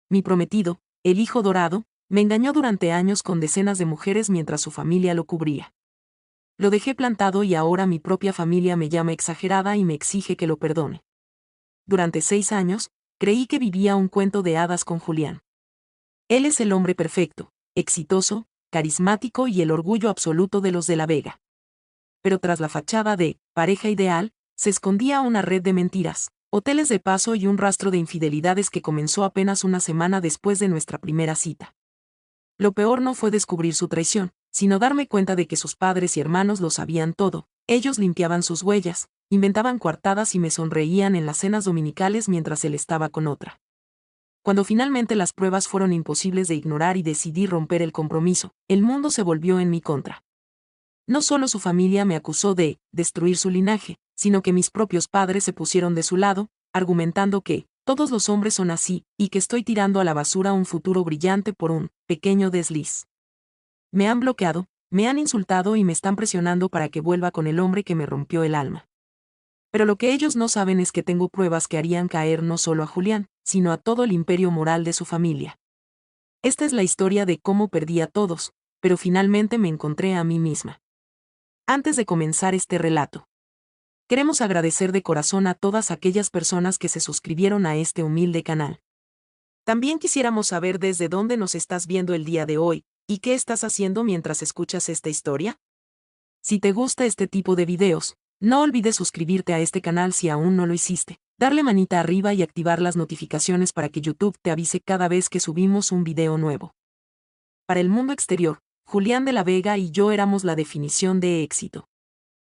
mi prometido, el hijo dorado, me engañó durante años con decenas de mujeres mientras su familia lo cubría. Lo dejé plantado y ahora mi propia familia me llama exagerada y me exige que lo perdone. Durante 6 años, creí que vivía un cuento de hadas con Julián. Él es el hombre perfecto, exitoso, carismático y el orgullo absoluto de los de la Vega. Pero tras la fachada de pareja ideal, se escondía una red de mentiras, hoteles de paso y un rastro de infidelidades que comenzó apenas una semana después de nuestra primera cita. Lo peor no fue descubrir su traición, sino darme cuenta de que sus padres y hermanos lo sabían todo. Ellos limpiaban sus huellas, inventaban coartadas y me sonreían en las cenas dominicales mientras él estaba con otra. Cuando finalmente las pruebas fueron imposibles de ignorar y decidí romper el compromiso, el mundo se volvió en mi contra. No solo su familia me acusó de destruir su linaje, sino que mis propios padres se pusieron de su lado, argumentando que todos los hombres son así, y que estoy tirando a la basura un futuro brillante por un pequeño desliz. Me han bloqueado, me han insultado y me están presionando para que vuelva con el hombre que me rompió el alma. Pero lo que ellos no saben es que tengo pruebas que harían caer no solo a Julián, sino a todo el imperio moral de su familia. Esta es la historia de cómo perdí a todos, pero finalmente me encontré a mí misma. Antes de comenzar este relato, queremos agradecer de corazón a todas aquellas personas que se suscribieron a este humilde canal. También quisiéramos saber desde dónde nos estás viendo el día de hoy, y qué estás haciendo mientras escuchas esta historia. Si te gusta este tipo de videos, no olvides suscribirte a este canal si aún no lo hiciste, darle manita arriba y activar las notificaciones para que YouTube te avise cada vez que subimos un video nuevo. Para el mundo exterior, Julián de la Vega y yo éramos la definición de éxito.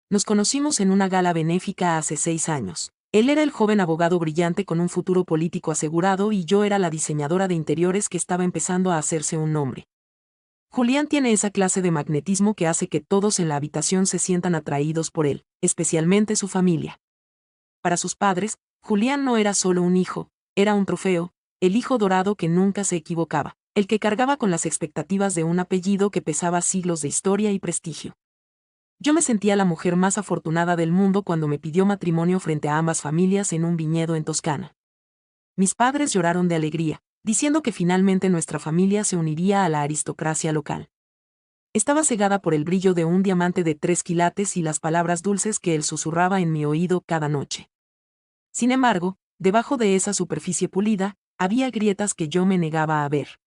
Nos conocimos en una gala benéfica hace 6 años. Él era el joven abogado brillante con un futuro político asegurado y yo era la diseñadora de interiores que estaba empezando a hacerse un nombre. Julián tiene esa clase de magnetismo que hace que todos en la habitación se sientan atraídos por él, especialmente su familia. Para sus padres, Julián no era solo un hijo, era un trofeo, el hijo dorado que nunca se equivocaba, el que cargaba con las expectativas de un apellido que pesaba siglos de historia y prestigio. Yo me sentía la mujer más afortunada del mundo cuando me pidió matrimonio frente a ambas familias en un viñedo en Toscana. Mis padres lloraron de alegría, diciendo que finalmente nuestra familia se uniría a la aristocracia local. Estaba cegada por el brillo de un diamante de 3 quilates y las palabras dulces que él susurraba en mi oído cada noche. Sin embargo, debajo de esa superficie pulida, había grietas que yo me negaba a ver.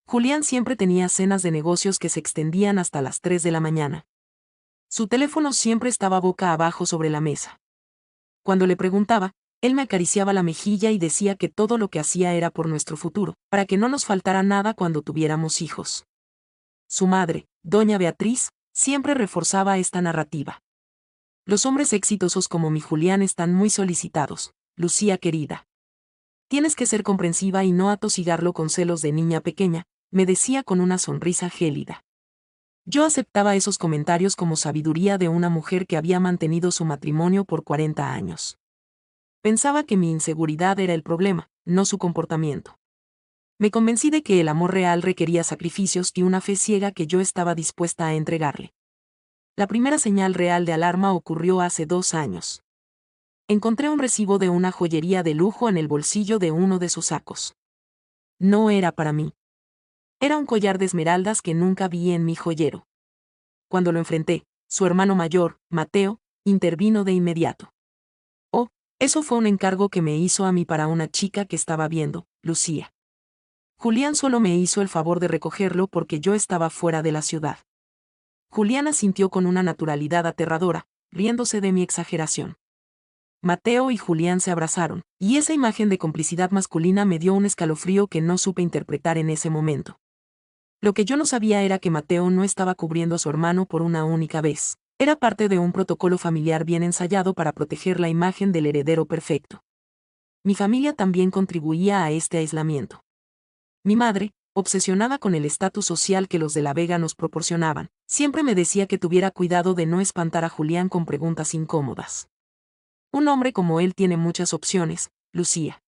Julián siempre tenía cenas de negocios que se extendían hasta las 3 de la mañana. Su teléfono siempre estaba boca abajo sobre la mesa. Cuando le preguntaba, él me acariciaba la mejilla y decía que todo lo que hacía era por nuestro futuro, para que no nos faltara nada cuando tuviéramos hijos. Su madre, doña Beatriz, siempre reforzaba esta narrativa. Los hombres exitosos como mi Julián están muy solicitados, Lucía querida. Tienes que ser comprensiva y no atosigarlo con celos de niña pequeña, me decía con una sonrisa gélida. Yo aceptaba esos comentarios como sabiduría de una mujer que había mantenido su matrimonio por 40 años. Pensaba que mi inseguridad era el problema, no su comportamiento. Me convencí de que el amor real requería sacrificios y una fe ciega que yo estaba dispuesta a entregarle. La primera señal real de alarma ocurrió hace 2 años. Encontré un recibo de una joyería de lujo en el bolsillo de uno de sus sacos. No era para mí. Era un collar de esmeraldas que nunca vi en mi joyero. Cuando lo enfrenté, su hermano mayor, Mateo, intervino de inmediato. Oh, eso fue un encargo que me hizo a mí para una chica que estaba viendo, Lucía. Julián solo me hizo el favor de recogerlo porque yo estaba fuera de la ciudad. Julián asintió con una naturalidad aterradora, riéndose de mi exageración. Mateo y Julián se abrazaron, y esa imagen de complicidad masculina me dio un escalofrío que no supe interpretar en ese momento. Lo que yo no sabía era que Mateo no estaba cubriendo a su hermano por una única vez. Era parte de un protocolo familiar bien ensayado para proteger la imagen del heredero perfecto. Mi familia también contribuía a este aislamiento. Mi madre, obsesionada con el estatus social que los de la Vega nos proporcionaban, siempre me decía que tuviera cuidado de no espantar a Julián con preguntas incómodas. Un hombre como él tiene muchas opciones, Lucía.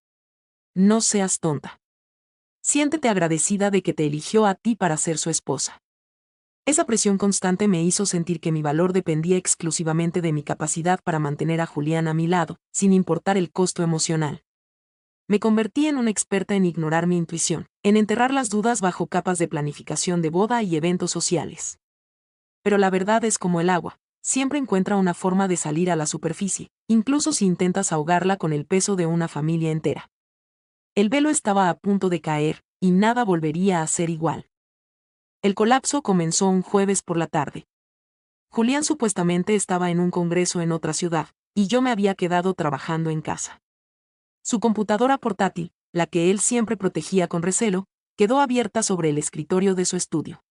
No seas tonta. Siéntete agradecida de que te eligió a ti para ser su esposa. Esa presión constante me hizo sentir que mi valor dependía exclusivamente de mi capacidad para mantener a Julián a mi lado, sin importar el costo emocional. Me convertí en una experta en ignorar mi intuición, en enterrar las dudas bajo capas de planificación de boda y eventos sociales. Pero la verdad es como el agua, siempre encuentra una forma de salir a la superficie, incluso si intentas ahogarla con el peso de una familia entera. El velo estaba a punto de caer, y nada volvería a ser igual. El colapso comenzó un jueves por la tarde. Julián supuestamente estaba en un congreso en otra ciudad, y yo me había quedado trabajando en casa. Su computadora portátil, la que él siempre protegía con recelo, quedó abierta sobre el escritorio de su estudio.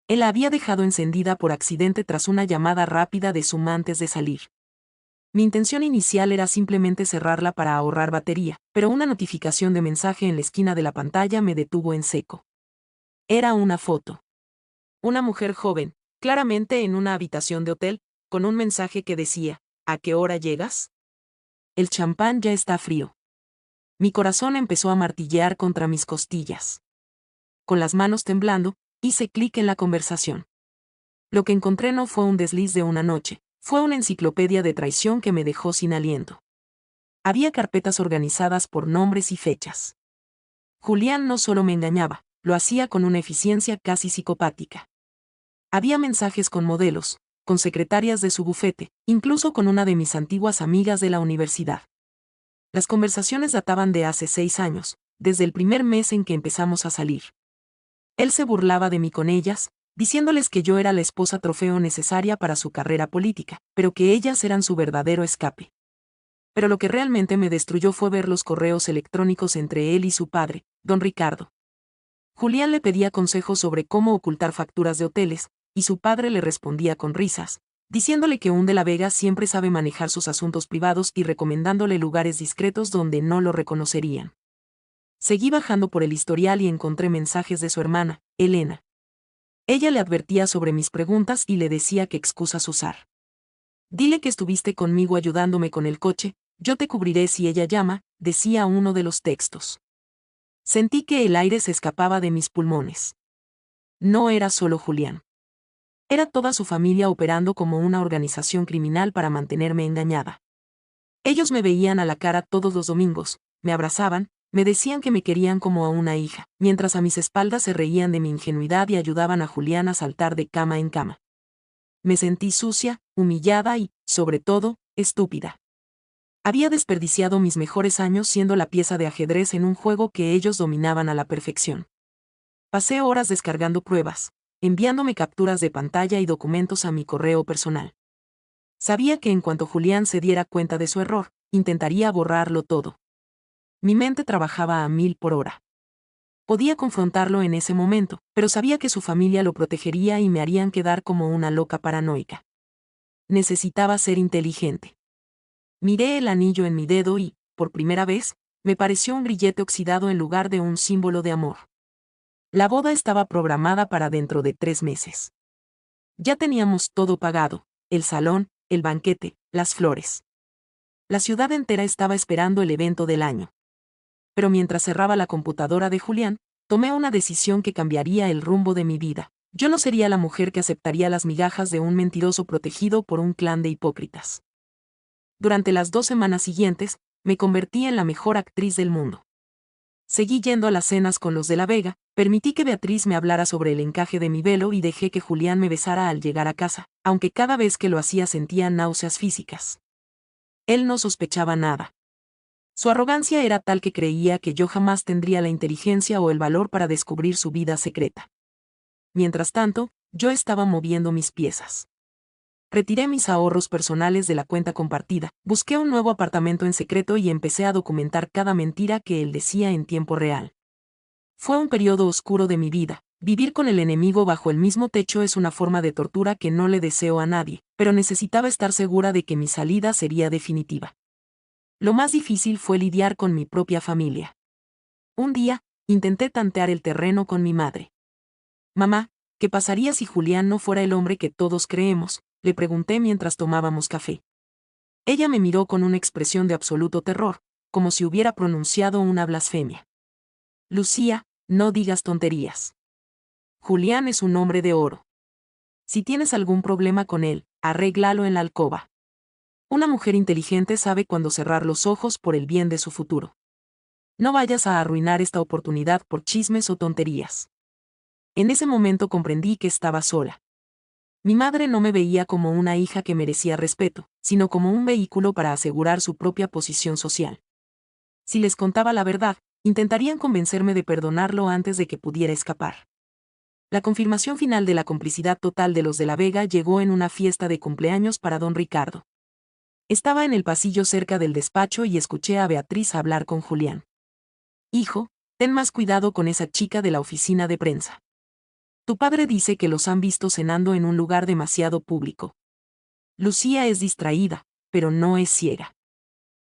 Él la había dejado encendida por accidente tras una llamada rápida de Zoom antes de salir. Mi intención inicial era simplemente cerrarla para ahorrar batería, pero una notificación de mensaje en la esquina de la pantalla me detuvo en seco. Era una foto. Una mujer joven, claramente en una habitación de hotel, con un mensaje que decía, ¿a qué hora llegas? El champán ya está frío. Mi corazón empezó a martillear contra mis costillas. Con las manos temblando, hice clic en la conversación. Lo que encontré no fue un desliz de una noche, fue una enciclopedia de traición que me dejó sin aliento. Había carpetas organizadas por nombres y fechas. Julián no solo me engañaba, lo hacía con una eficiencia casi psicopática. Había mensajes con modelos, con secretarias de su bufete, incluso con una de mis antiguas amigas de la universidad. Las conversaciones databan de hace 6 años, desde el primer mes en que empezamos a salir. Él se burlaba de mí con ellas, diciéndoles que yo era la esposa trofeo necesaria para su carrera política, pero que ellas eran su verdadero escape. Pero lo que realmente me destruyó fue ver los correos electrónicos entre él y su padre, don Ricardo. Julián le pedía consejos sobre cómo ocultar facturas de hoteles, y su padre le respondía con risas, diciéndole que un de la Vega siempre sabe manejar sus asuntos privados y recomendándole lugares discretos donde no lo reconocerían. Seguí bajando por el historial y encontré mensajes de su hermana, Elena. Ella le advertía sobre mis preguntas y le decía qué excusas usar. Dile que estuviste conmigo ayudándome con el coche, yo te cubriré si ella llama, decía uno de los textos. Sentí que el aire se escapaba de mis pulmones. No era solo Julián. Era toda su familia operando como una organización criminal para mantenerme engañada. Ellos me veían a la cara todos los domingos, me abrazaban, me decían que me querían como a una hija, mientras a mis espaldas se reían de mi ingenuidad y ayudaban a Julián a saltar de cama en cama. Me sentí sucia, humillada y, sobre todo, estúpida. Había desperdiciado mis mejores años siendo la pieza de ajedrez en un juego que ellos dominaban a la perfección. Pasé horas descargando pruebas, enviándome capturas de pantalla y documentos a mi correo personal. Sabía que en cuanto Julián se diera cuenta de su error, intentaría borrarlo todo. Mi mente trabajaba a 1000 por hora. Podía confrontarlo en ese momento, pero sabía que su familia lo protegería y me harían quedar como una loca paranoica. Necesitaba ser inteligente. Miré el anillo en mi dedo y, por primera vez, me pareció un grillete oxidado en lugar de un símbolo de amor. La boda estaba programada para dentro de 3 meses. Ya teníamos todo pagado, el salón, el banquete, las flores. La ciudad entera estaba esperando el evento del año. Pero mientras cerraba la computadora de Julián, tomé una decisión que cambiaría el rumbo de mi vida. Yo no sería la mujer que aceptaría las migajas de un mentiroso protegido por un clan de hipócritas. Durante las 2 semanas siguientes, me convertí en la mejor actriz del mundo. Seguí yendo a las cenas con los de la Vega, permití que Beatriz me hablara sobre el encaje de mi velo y dejé que Julián me besara al llegar a casa, aunque cada vez que lo hacía sentía náuseas físicas. Él no sospechaba nada. Su arrogancia era tal que creía que yo jamás tendría la inteligencia o el valor para descubrir su vida secreta. Mientras tanto, yo estaba moviendo mis piezas. Retiré mis ahorros personales de la cuenta compartida, busqué un nuevo apartamento en secreto y empecé a documentar cada mentira que él decía en tiempo real. Fue un periodo oscuro de mi vida. Vivir con el enemigo bajo el mismo techo es una forma de tortura que no le deseo a nadie, pero necesitaba estar segura de que mi salida sería definitiva. Lo más difícil fue lidiar con mi propia familia. Un día, intenté tantear el terreno con mi madre. Mamá, ¿qué pasaría si Julián no fuera el hombre que todos creemos?, le pregunté mientras tomábamos café. Ella me miró con una expresión de absoluto terror, como si hubiera pronunciado una blasfemia. Lucía, no digas tonterías. Julián es un hombre de oro. Si tienes algún problema con él, arréglalo en la alcoba. Una mujer inteligente sabe cuándo cerrar los ojos por el bien de su futuro. No vayas a arruinar esta oportunidad por chismes o tonterías. En ese momento comprendí que estaba sola. Mi madre no me veía como una hija que merecía respeto, sino como un vehículo para asegurar su propia posición social. Si les contaba la verdad, intentarían convencerme de perdonarlo antes de que pudiera escapar. La confirmación final de la complicidad total de los de la Vega llegó en una fiesta de cumpleaños para don Ricardo. Estaba en el pasillo cerca del despacho y escuché a Beatriz hablar con Julián. Hijo, ten más cuidado con esa chica de la oficina de prensa. Tu padre dice que los han visto cenando en un lugar demasiado público. Lucía es distraída, pero no es ciega.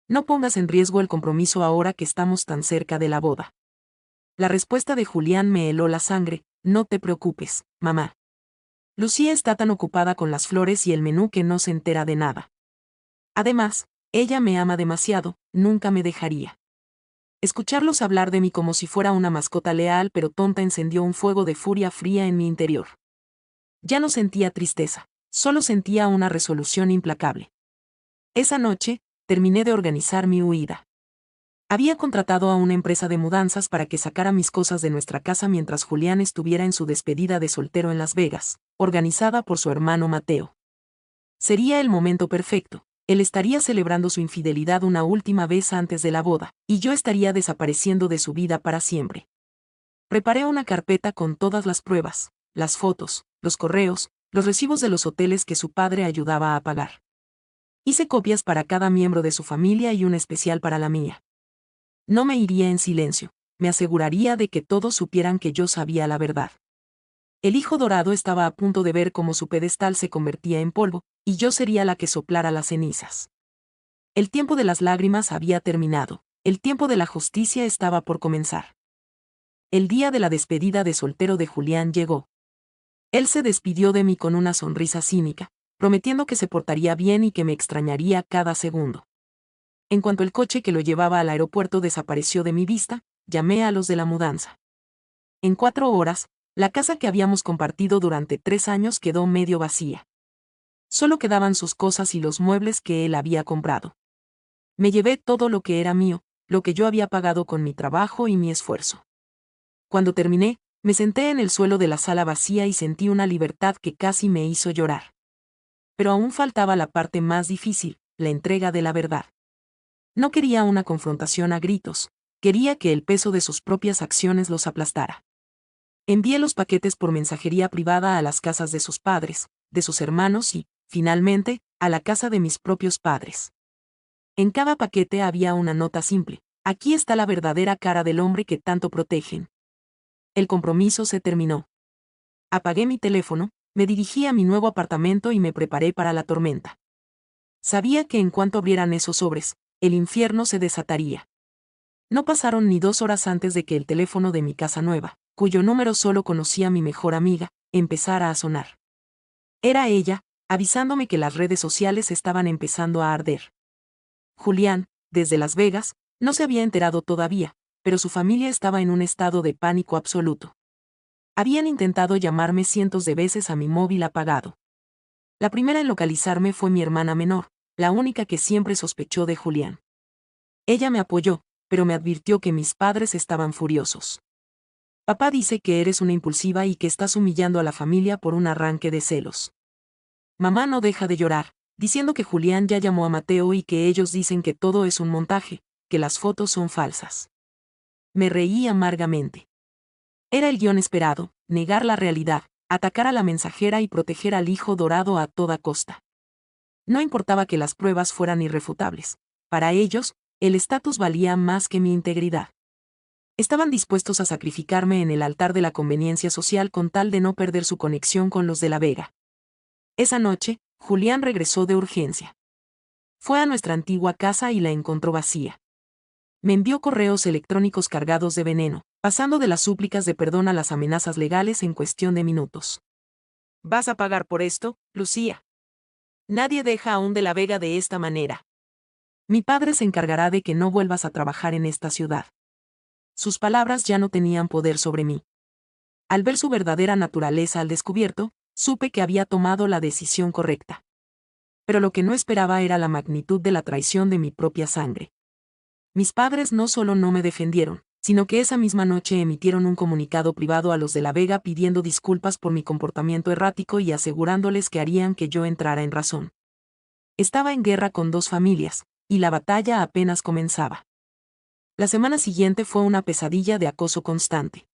No pongas en riesgo el compromiso ahora que estamos tan cerca de la boda. La respuesta de Julián me heló la sangre. No te preocupes, mamá. Lucía está tan ocupada con las flores y el menú que no se entera de nada. Además, ella me ama demasiado, nunca me dejaría. Escucharlos hablar de mí como si fuera una mascota leal pero tonta encendió un fuego de furia fría en mi interior. Ya no sentía tristeza, solo sentía una resolución implacable. Esa noche, terminé de organizar mi huida. Había contratado a una empresa de mudanzas para que sacara mis cosas de nuestra casa mientras Julián estuviera en su despedida de soltero en Las Vegas, organizada por su hermano Mateo. Sería el momento perfecto. Él estaría celebrando su infidelidad una última vez antes de la boda, y yo estaría desapareciendo de su vida para siempre. Preparé una carpeta con todas las pruebas, las fotos, los correos, los recibos de los hoteles que su padre ayudaba a pagar. Hice copias para cada miembro de su familia y una especial para la mía. No me iría en silencio, me aseguraría de que todos supieran que yo sabía la verdad. El hijo dorado estaba a punto de ver cómo su pedestal se convertía en polvo, y yo sería la que soplara las cenizas. El tiempo de las lágrimas había terminado, el tiempo de la justicia estaba por comenzar. El día de la despedida de soltero de Julián llegó. Él se despidió de mí con una sonrisa cínica, prometiendo que se portaría bien y que me extrañaría cada segundo. En cuanto el coche que lo llevaba al aeropuerto desapareció de mi vista, llamé a los de la mudanza. En 4 horas, la casa que habíamos compartido durante 3 años quedó medio vacía. Solo quedaban sus cosas y los muebles que él había comprado. Me llevé todo lo que era mío, lo que yo había pagado con mi trabajo y mi esfuerzo. Cuando terminé, me senté en el suelo de la sala vacía y sentí una libertad que casi me hizo llorar. Pero aún faltaba la parte más difícil, la entrega de la verdad. No quería una confrontación a gritos, quería que el peso de sus propias acciones los aplastara. Envié los paquetes por mensajería privada a las casas de sus padres, de sus hermanos y, finalmente, a la casa de mis propios padres. En cada paquete había una nota simple: aquí está la verdadera cara del hombre que tanto protegen. El compromiso se terminó. Apagué mi teléfono, me dirigí a mi nuevo apartamento y me preparé para la tormenta. Sabía que en cuanto abrieran esos sobres, el infierno se desataría. No pasaron ni 2 horas antes de que el teléfono de mi casa nueva, cuyo número solo conocía mi mejor amiga, empezara a sonar. Era ella, avisándome que las redes sociales estaban empezando a arder. Julián, desde Las Vegas, no se había enterado todavía, pero su familia estaba en un estado de pánico absoluto. Habían intentado llamarme cientos de veces a mi móvil apagado. La primera en localizarme fue mi hermana menor, la única que siempre sospechó de Julián. Ella me apoyó, pero me advirtió que mis padres estaban furiosos. Papá dice que eres una impulsiva y que estás humillando a la familia por un arranque de celos. Mamá no deja de llorar, diciendo que Julián ya llamó a Mateo y que ellos dicen que todo es un montaje, que las fotos son falsas. Me reí amargamente. Era el guión esperado, negar la realidad, atacar a la mensajera y proteger al hijo dorado a toda costa. No importaba que las pruebas fueran irrefutables. Para ellos, el estatus valía más que mi integridad. Estaban dispuestos a sacrificarme en el altar de la conveniencia social con tal de no perder su conexión con los de la Vega. Esa noche, Julián regresó de urgencia. Fue a nuestra antigua casa y la encontró vacía. Me envió correos electrónicos cargados de veneno, pasando de las súplicas de perdón a las amenazas legales en cuestión de minutos. ¿Vas a pagar por esto, Lucía? Nadie deja a un de la Vega de esta manera. Mi padre se encargará de que no vuelvas a trabajar en esta ciudad. Sus palabras ya no tenían poder sobre mí. Al ver su verdadera naturaleza al descubierto, supe que había tomado la decisión correcta. Pero lo que no esperaba era la magnitud de la traición de mi propia sangre. Mis padres no solo no me defendieron, sino que esa misma noche emitieron un comunicado privado a los de La Vega pidiendo disculpas por mi comportamiento errático y asegurándoles que harían que yo entrara en razón. Estaba en guerra con dos familias, y la batalla apenas comenzaba. La semana siguiente fue una pesadilla de acoso constante.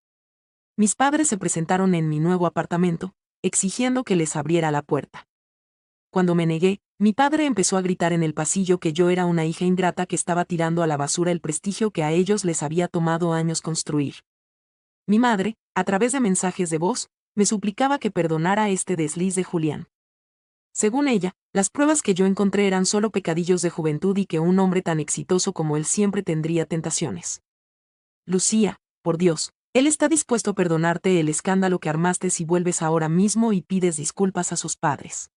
Mis padres se presentaron en mi nuevo apartamento, exigiendo que les abriera la puerta. Cuando me negué, mi padre empezó a gritar en el pasillo que yo era una hija ingrata que estaba tirando a la basura el prestigio que a ellos les había tomado años construir. Mi madre, a través de mensajes de voz, me suplicaba que perdonara este desliz de Julián. Según ella, las pruebas que yo encontré eran solo pecadillos de juventud y que un hombre tan exitoso como él siempre tendría tentaciones. Lucía, por Dios, él está dispuesto a perdonarte el escándalo que armaste si vuelves ahora mismo y pides disculpas a sus padres.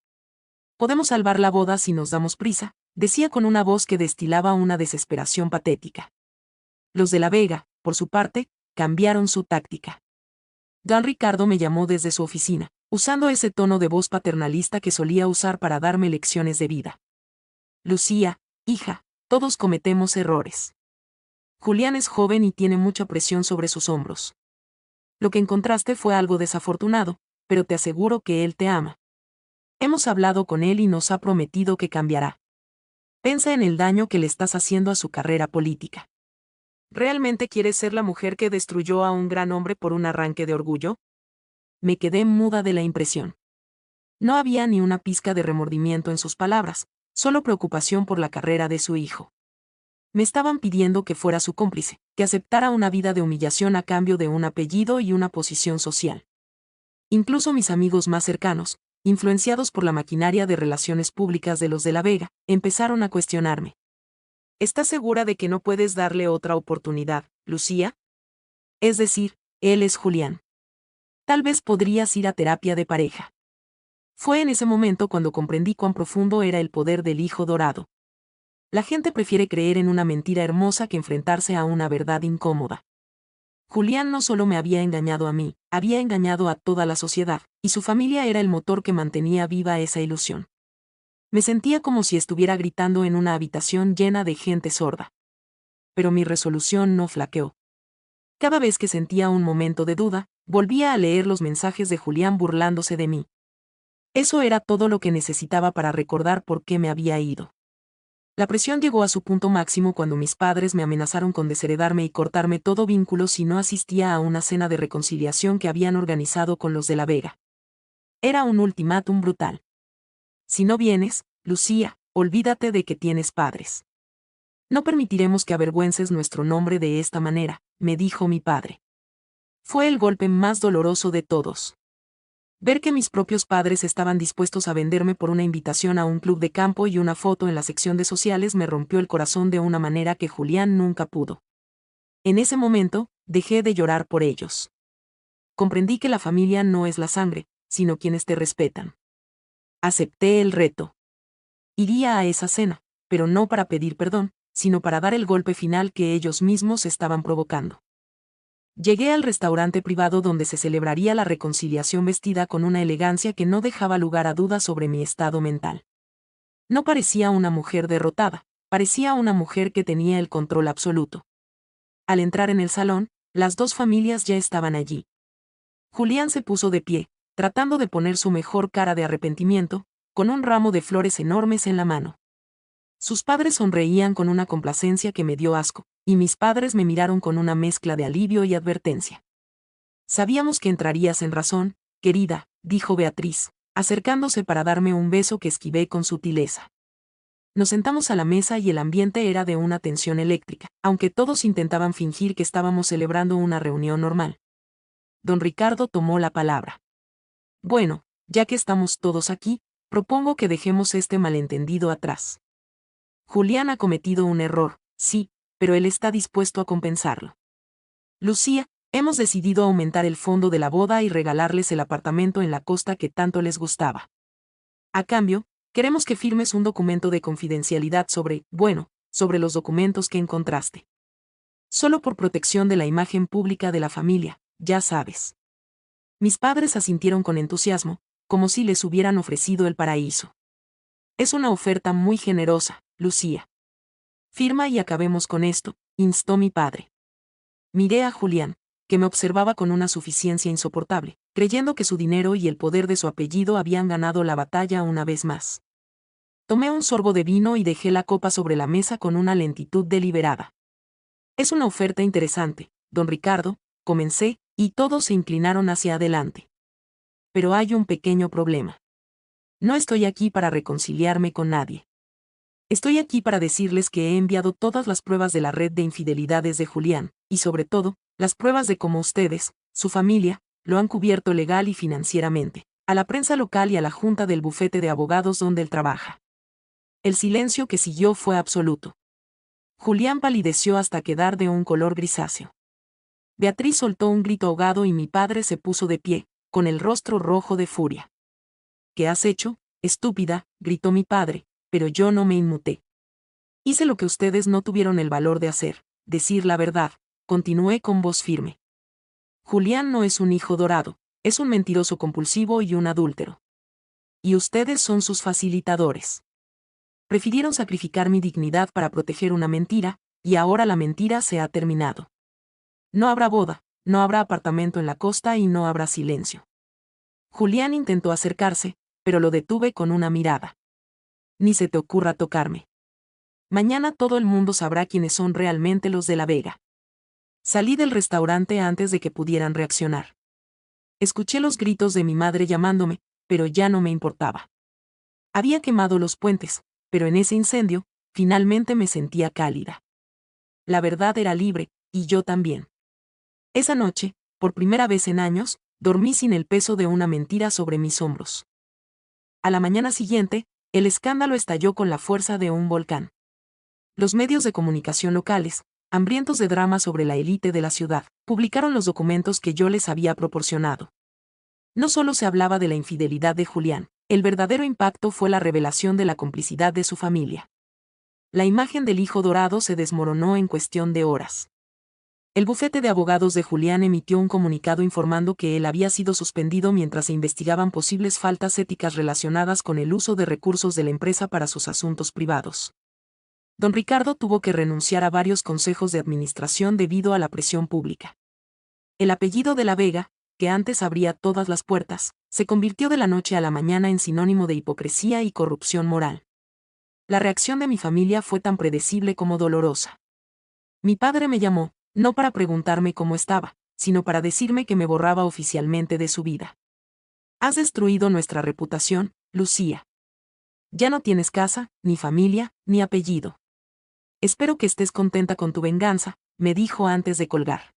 Podemos salvar la boda si nos damos prisa, decía con una voz que destilaba una desesperación patética. Los de La Vega, por su parte, cambiaron su táctica. Don Ricardo me llamó desde su oficina, usando ese tono de voz paternalista que solía usar para darme lecciones de vida. Lucía, hija, todos cometemos errores. Julián es joven y tiene mucha presión sobre sus hombros. Lo que encontraste fue algo desafortunado, pero te aseguro que él te ama. Hemos hablado con él y nos ha prometido que cambiará. Pensa en el daño que le estás haciendo a su carrera política. ¿Realmente quieres ser la mujer que destruyó a un gran hombre por un arranque de orgullo? Me quedé muda de la impresión. No había ni una pizca de remordimiento en sus palabras, solo preocupación por la carrera de su hijo. Me estaban pidiendo que fuera su cómplice, que aceptara una vida de humillación a cambio de un apellido y una posición social. Incluso mis amigos más cercanos, influenciados por la maquinaria de relaciones públicas de los de La Vega, empezaron a cuestionarme. ¿Estás segura de que no puedes darle otra oportunidad, Lucía? Es decir, él es Julián. Tal vez podrías ir a terapia de pareja. Fue en ese momento cuando comprendí cuán profundo era el poder del hijo dorado. La gente prefiere creer en una mentira hermosa que enfrentarse a una verdad incómoda. Julián no solo me había engañado a mí, había engañado a toda la sociedad, y su familia era el motor que mantenía viva esa ilusión. Me sentía como si estuviera gritando en una habitación llena de gente sorda. Pero mi resolución no flaqueó. Cada vez que sentía un momento de duda, volvía a leer los mensajes de Julián burlándose de mí. Eso era todo lo que necesitaba para recordar por qué me había ido. La presión llegó a su punto máximo cuando mis padres me amenazaron con desheredarme y cortarme todo vínculo si no asistía a una cena de reconciliación que habían organizado con los de La Vega. Era un ultimátum brutal. Si no vienes, Lucía, olvídate de que tienes padres. No permitiremos que avergüences nuestro nombre de esta manera, me dijo mi padre. Fue el golpe más doloroso de todos. Ver que mis propios padres estaban dispuestos a venderme por una invitación a un club de campo y una foto en la sección de sociales me rompió el corazón de una manera que Julián nunca pudo. En ese momento, dejé de llorar por ellos. Comprendí que la familia no es la sangre, sino quienes te respetan. Acepté el reto. Iría a esa cena, pero no para pedir perdón, sino para dar el golpe final que ellos mismos estaban provocando. Llegué al restaurante privado donde se celebraría la reconciliación vestida con una elegancia que no dejaba lugar a dudas sobre mi estado mental. No parecía una mujer derrotada, parecía una mujer que tenía el control absoluto. Al entrar en el salón, las dos familias ya estaban allí. Julián se puso de pie, tratando de poner su mejor cara de arrepentimiento, con un ramo de flores enormes en la mano. Sus padres sonreían con una complacencia que me dio asco, y mis padres me miraron con una mezcla de alivio y advertencia. Sabíamos que entrarías en razón, querida, dijo Beatriz, acercándose para darme un beso que esquivé con sutileza. Nos sentamos a la mesa y el ambiente era de una tensión eléctrica, aunque todos intentaban fingir que estábamos celebrando una reunión normal. Don Ricardo tomó la palabra. Bueno, ya que estamos todos aquí, propongo que dejemos este malentendido atrás. Julián ha cometido un error, sí, pero él está dispuesto a compensarlo. Lucía, hemos decidido aumentar el fondo de la boda y regalarles el apartamento en la costa que tanto les gustaba. A cambio, queremos que firmes un documento de confidencialidad sobre los documentos que encontraste. Solo por protección de la imagen pública de la familia, ya sabes. Mis padres asintieron con entusiasmo, como si les hubieran ofrecido el paraíso. Es una oferta muy generosa, Lucía. Firma y acabemos con esto, instó mi padre. Miré a Julián, que me observaba con una suficiencia insoportable, creyendo que su dinero y el poder de su apellido habían ganado la batalla una vez más. Tomé un sorbo de vino y dejé la copa sobre la mesa con una lentitud deliberada. Es una oferta interesante, don Ricardo, comencé, y todos se inclinaron hacia adelante. Pero hay un pequeño problema. No estoy aquí para reconciliarme con nadie. Estoy aquí para decirles que he enviado todas las pruebas de la red de infidelidades de Julián, y sobre todo, las pruebas de cómo ustedes, su familia, lo han cubierto legal y financieramente, a la prensa local y a la junta del bufete de abogados donde él trabaja. El silencio que siguió fue absoluto. Julián palideció hasta quedar de un color grisáceo. Beatriz soltó un grito ahogado y mi padre se puso de pie, con el rostro rojo de furia. ¿Qué has hecho, estúpida?, gritó mi padre, pero yo no me inmuté. Hice lo que ustedes no tuvieron el valor de hacer, decir la verdad, continué con voz firme. Julián no es un hijo dorado, es un mentiroso compulsivo y un adúltero. Y ustedes son sus facilitadores. Prefirieron sacrificar mi dignidad para proteger una mentira, y ahora la mentira se ha terminado. No habrá boda, no habrá apartamento en la costa y no habrá silencio. Julián intentó acercarse, pero lo detuve con una mirada. Ni se te ocurra tocarme. Mañana todo el mundo sabrá quiénes son realmente los de La Vega. Salí del restaurante antes de que pudieran reaccionar. Escuché los gritos de mi madre llamándome, pero ya no me importaba. Había quemado los puentes, pero en ese incendio, finalmente me sentía cálida. La verdad era libre, y yo también. Esa noche, por primera vez en años, dormí sin el peso de una mentira sobre mis hombros. A la mañana siguiente, el escándalo estalló con la fuerza de un volcán. Los medios de comunicación locales, hambrientos de drama sobre la élite de la ciudad, publicaron los documentos que yo les había proporcionado. No solo se hablaba de la infidelidad de Julián, el verdadero impacto fue la revelación de la complicidad de su familia. La imagen del hijo dorado se desmoronó en cuestión de horas. El bufete de abogados de Julián emitió un comunicado informando que él había sido suspendido mientras se investigaban posibles faltas éticas relacionadas con el uso de recursos de la empresa para sus asuntos privados. Don Ricardo tuvo que renunciar a varios consejos de administración debido a la presión pública. El apellido de La Vega, que antes abría todas las puertas, se convirtió de la noche a la mañana en sinónimo de hipocresía y corrupción moral. La reacción de mi familia fue tan predecible como dolorosa. Mi padre me llamó, no para preguntarme cómo estaba, sino para decirme que me borraba oficialmente de su vida. Has destruido nuestra reputación, Lucía. Ya no tienes casa, ni familia, ni apellido. Espero que estés contenta con tu venganza, me dijo antes de colgar.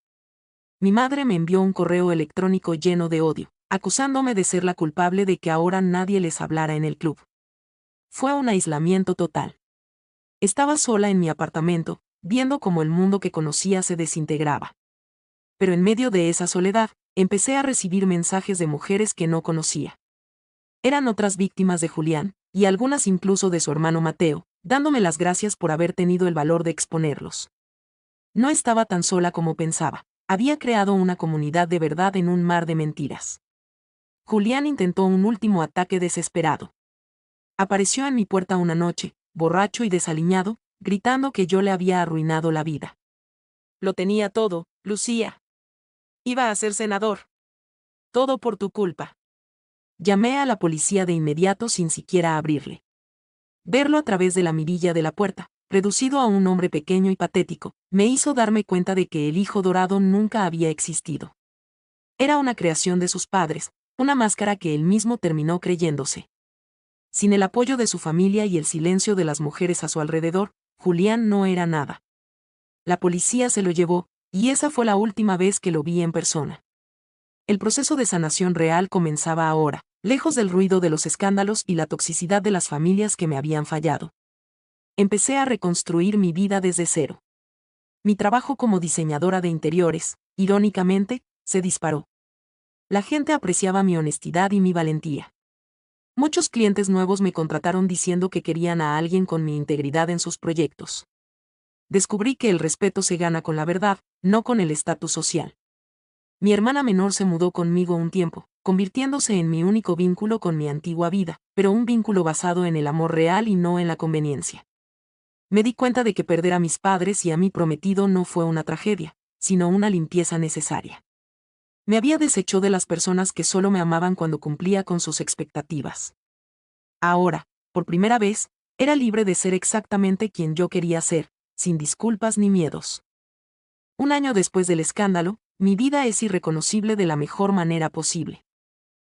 Mi madre me envió un correo electrónico lleno de odio, acusándome de ser la culpable de que ahora nadie les hablara en el club. Fue un aislamiento total. Estaba sola en mi apartamento, viendo cómo el mundo que conocía se desintegraba. Pero en medio de esa soledad, empecé a recibir mensajes de mujeres que no conocía. Eran otras víctimas de Julián, y algunas incluso de su hermano Mateo, dándome las gracias por haber tenido el valor de exponerlos. No estaba tan sola como pensaba, había creado una comunidad de verdad en un mar de mentiras. Julián intentó un último ataque desesperado. Apareció en mi puerta una noche, borracho y desaliñado, gritando que yo le había arruinado la vida. Lo tenía todo, Lucía. Iba a ser senador. Todo por tu culpa. Llamé a la policía de inmediato sin siquiera abrirle. Verlo a través de la mirilla de la puerta, reducido a un hombre pequeño y patético, me hizo darme cuenta de que el hijo dorado nunca había existido. Era una creación de sus padres, una máscara que él mismo terminó creyéndose. Sin el apoyo de su familia y el silencio de las mujeres a su alrededor, Julián no era nada. La policía se lo llevó, y esa fue la última vez que lo vi en persona. El proceso de sanación real comenzaba ahora, lejos del ruido de los escándalos y la toxicidad de las familias que me habían fallado. Empecé a reconstruir mi vida desde cero. Mi trabajo como diseñadora de interiores, irónicamente, se disparó. La gente apreciaba mi honestidad y mi valentía. Muchos clientes nuevos me contrataron diciendo que querían a alguien con mi integridad en sus proyectos. Descubrí que el respeto se gana con la verdad, no con el estatus social. Mi hermana menor se mudó conmigo un tiempo, convirtiéndose en mi único vínculo con mi antigua vida, pero un vínculo basado en el amor real y no en la conveniencia. Me di cuenta de que perder a mis padres y a mi prometido no fue una tragedia, sino una limpieza necesaria. Me había deshecho de las personas que solo me amaban cuando cumplía con sus expectativas. Ahora, por primera vez, era libre de ser exactamente quien yo quería ser, sin disculpas ni miedos. Un año después del escándalo, mi vida es irreconocible de la mejor manera posible.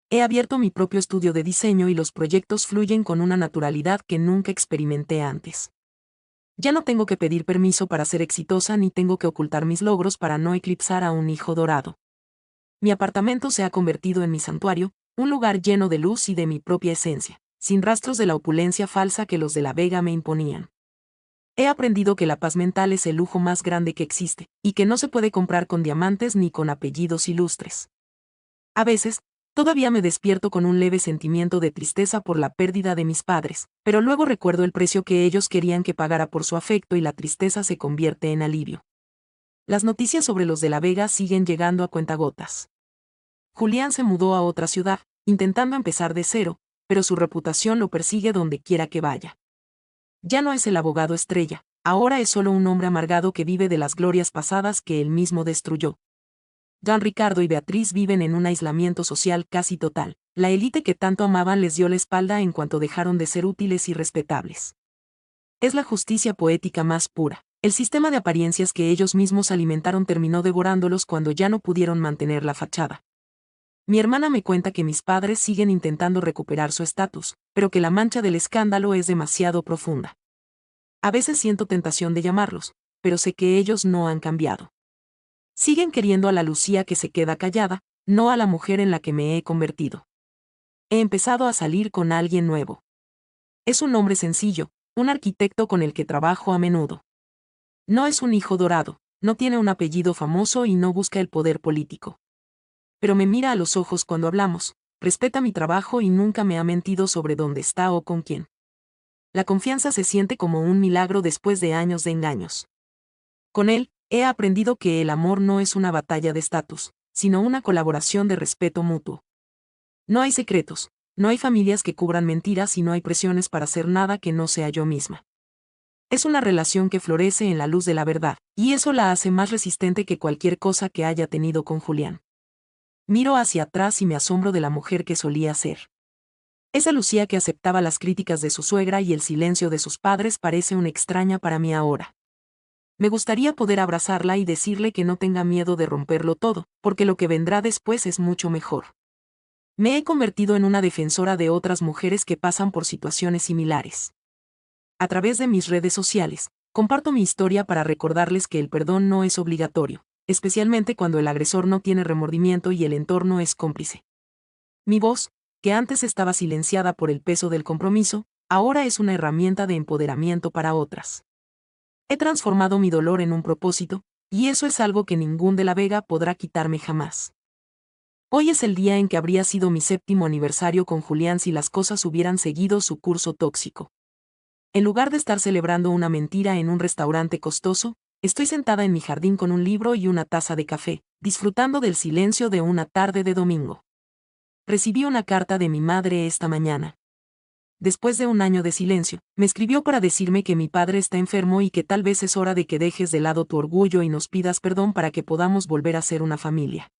He abierto mi propio estudio de diseño y los proyectos fluyen con una naturalidad que nunca experimenté antes. Ya no tengo que pedir permiso para ser exitosa ni tengo que ocultar mis logros para no eclipsar a un hijo dorado. Mi apartamento se ha convertido en mi santuario, un lugar lleno de luz y de mi propia esencia, sin rastros de la opulencia falsa que los de La Vega me imponían. He aprendido que la paz mental es el lujo más grande que existe, y que no se puede comprar con diamantes ni con apellidos ilustres. A veces, todavía me despierto con un leve sentimiento de tristeza por la pérdida de mis padres, pero luego recuerdo el precio que ellos querían que pagara por su afecto y la tristeza se convierte en alivio. Las noticias sobre los de La Vega siguen llegando a cuentagotas. Julián se mudó a otra ciudad, intentando empezar de cero, pero su reputación lo persigue donde quiera que vaya. Ya no es el abogado estrella, ahora es solo un hombre amargado que vive de las glorias pasadas que él mismo destruyó. Don Ricardo y Beatriz viven en un aislamiento social casi total. La élite que tanto amaban les dio la espalda en cuanto dejaron de ser útiles y respetables. Es la justicia poética más pura. El sistema de apariencias que ellos mismos alimentaron terminó devorándolos cuando ya no pudieron mantener la fachada. Mi hermana me cuenta que mis padres siguen intentando recuperar su estatus, pero que la mancha del escándalo es demasiado profunda. A veces siento tentación de llamarlos, pero sé que ellos no han cambiado. Siguen queriendo a la Lucía que se queda callada, no a la mujer en la que me he convertido. He empezado a salir con alguien nuevo. Es un hombre sencillo, un arquitecto con el que trabajo a menudo. No es un hijo dorado, no tiene un apellido famoso y no busca el poder político. Pero me mira a los ojos cuando hablamos, respeta mi trabajo y nunca me ha mentido sobre dónde está o con quién. La confianza se siente como un milagro después de años de engaños. Con él, he aprendido que el amor no es una batalla de estatus, sino una colaboración de respeto mutuo. No hay secretos, no hay familias que cubran mentiras y no hay presiones para hacer nada que no sea yo misma. Es una relación que florece en la luz de la verdad, y eso la hace más resistente que cualquier cosa que haya tenido con Julián. Miro hacia atrás y me asombro de la mujer que solía ser. Esa Lucía que aceptaba las críticas de su suegra y el silencio de sus padres parece una extraña para mí ahora. Me gustaría poder abrazarla y decirle que no tenga miedo de romperlo todo, porque lo que vendrá después es mucho mejor. Me he convertido en una defensora de otras mujeres que pasan por situaciones similares. A través de mis redes sociales, comparto mi historia para recordarles que el perdón no es obligatorio, especialmente cuando el agresor no tiene remordimiento y el entorno es cómplice. Mi voz, que antes estaba silenciada por el peso del compromiso, ahora es una herramienta de empoderamiento para otras. He transformado mi dolor en un propósito, y eso es algo que ningún de La Vega podrá quitarme jamás. Hoy es el día en que habría sido mi 7º aniversario con Julián si las cosas hubieran seguido su curso tóxico. En lugar de estar celebrando una mentira en un restaurante costoso, estoy sentada en mi jardín con un libro y una taza de café, disfrutando del silencio de una tarde de domingo. Recibí una carta de mi madre esta mañana. Después de un año de silencio, me escribió para decirme que mi padre está enfermo y que tal vez es hora de que dejes de lado tu orgullo y nos pidas perdón para que podamos volver a ser una familia.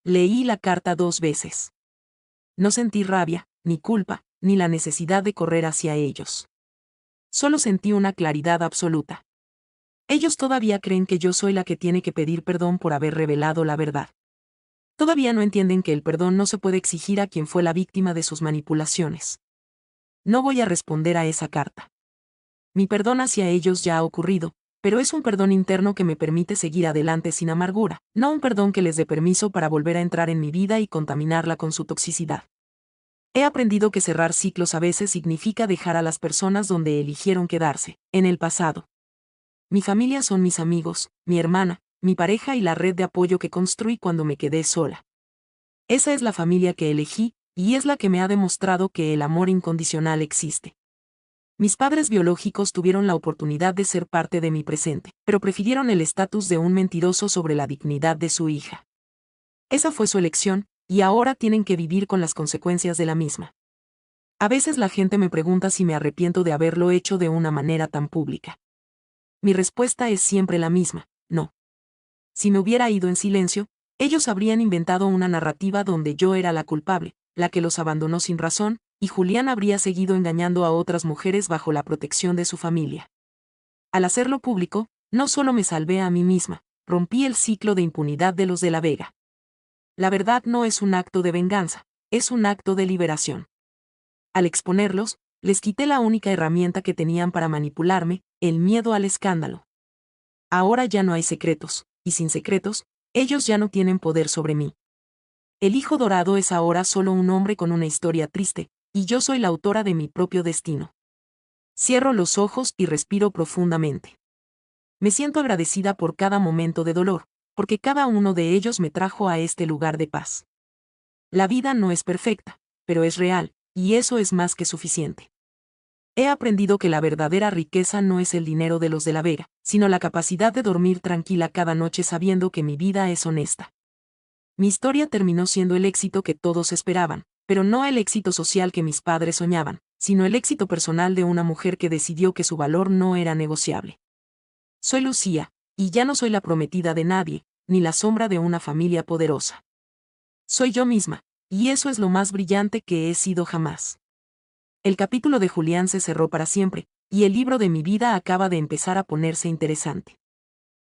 Leí la carta 2 veces. No sentí rabia, ni culpa, ni la necesidad de correr hacia ellos. Solo sentí una claridad absoluta. Ellos todavía creen que yo soy la que tiene que pedir perdón por haber revelado la verdad. Todavía no entienden que el perdón no se puede exigir a quien fue la víctima de sus manipulaciones. No voy a responder a esa carta. Mi perdón hacia ellos ya ha ocurrido, pero es un perdón interno que me permite seguir adelante sin amargura, no un perdón que les dé permiso para volver a entrar en mi vida y contaminarla con su toxicidad. He aprendido que cerrar ciclos a veces significa dejar a las personas donde eligieron quedarse, en el pasado. Mi familia son mis amigos, mi hermana, mi pareja y la red de apoyo que construí cuando me quedé sola. Esa es la familia que elegí, y es la que me ha demostrado que el amor incondicional existe. Mis padres biológicos tuvieron la oportunidad de ser parte de mi presente, pero prefirieron el estatus de un mentiroso sobre la dignidad de su hija. Esa fue su elección, y ahora tienen que vivir con las consecuencias de la misma. A veces la gente me pregunta si me arrepiento de haberlo hecho de una manera tan pública. Mi respuesta es siempre la misma, no. Si me hubiera ido en silencio, ellos habrían inventado una narrativa donde yo era la culpable, la que los abandonó sin razón, y Julián habría seguido engañando a otras mujeres bajo la protección de su familia. Al hacerlo público, no solo me salvé a mí misma, rompí el ciclo de impunidad de los de la Vega. La verdad no es un acto de venganza, es un acto de liberación. Al exponerlos, les quité la única herramienta que tenían para manipularme, el miedo al escándalo. Ahora ya no hay secretos, y sin secretos, ellos ya no tienen poder sobre mí. El hijo dorado es ahora solo un hombre con una historia triste, y yo soy la autora de mi propio destino. Cierro los ojos y respiro profundamente. Me siento agradecida por cada momento de dolor, porque cada uno de ellos me trajo a este lugar de paz. La vida no es perfecta, pero es real, y eso es más que suficiente. He aprendido que la verdadera riqueza no es el dinero de los de la Vega, sino la capacidad de dormir tranquila cada noche sabiendo que mi vida es honesta. Mi historia terminó siendo el éxito que todos esperaban, pero no el éxito social que mis padres soñaban, sino el éxito personal de una mujer que decidió que su valor no era negociable. Soy Lucía, y ya no soy la prometida de nadie, ni la sombra de una familia poderosa. Soy yo misma, y eso es lo más brillante que he sido jamás. El capítulo de Julián se cerró para siempre, y el libro de mi vida acaba de empezar a ponerse interesante.